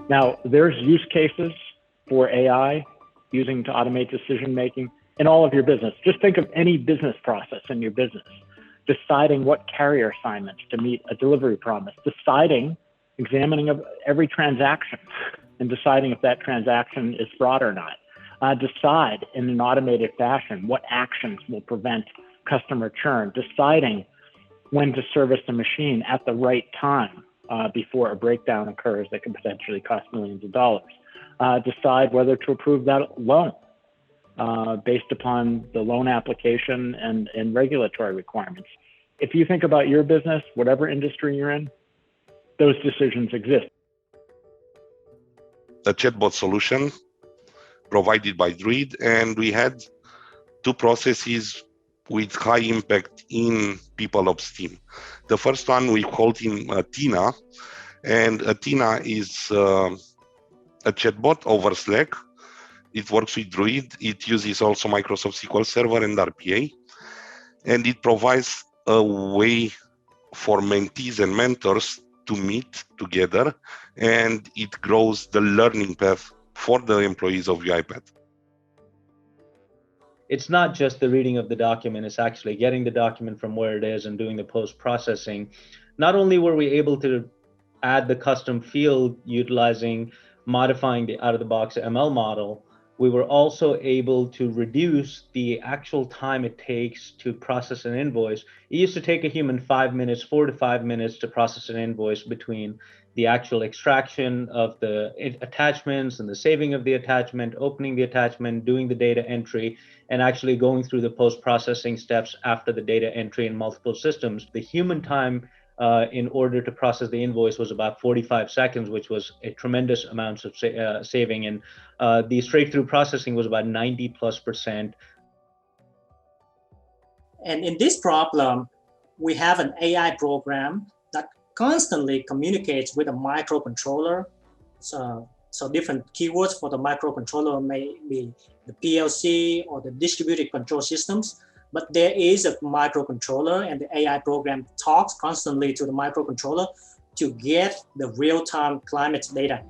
Now, there's use cases for AI using to automate decision making in all of your business. Just think of any business process in your business. Deciding what carrier assignments to meet a delivery promise, examining of every transaction and deciding if that transaction is fraud or not. Decide in an automated fashion what actions will prevent customer churn, deciding when to service the machine at the right time before a breakdown occurs that can potentially cost millions of dollars. Decide whether to approve that loan based upon the loan application and regulatory requirements. If you think about your business, whatever industry you're in, those decisions exist. A chatbot solution provided by Druid, and we had two processes with high impact in PeopleOps team. The first one, we called him Tina, and Tina is a chatbot over Slack. It works with Druid. It uses also Microsoft SQL Server and RPA, and it provides a way for mentees and mentors to meet together, and it grows the learning path for the employees of UiPath. It's not just the reading of the document, it's actually getting the document from where it is and doing the post-processing. Not only were we able to add the custom field modifying the out-of-the-box ML model, we were also able to reduce the actual time it takes to process an invoice. It used to take a human 4 to 5 minutes to process an invoice between the actual extraction of the attachments and the saving of the attachment, opening the attachment, doing the data entry, and actually going through the post-processing steps after the data entry in multiple systems. The human time in order to process the invoice was about 45 seconds, which was a tremendous amount of saving. And the straight-through processing was about 90+%. And in this problem, we have an AI program that constantly communicates with a microcontroller. So different keywords for the microcontroller may be the PLC or the distributed control systems. But there is a microcontroller, and the AI program talks constantly to the microcontroller to get the real-time climate data.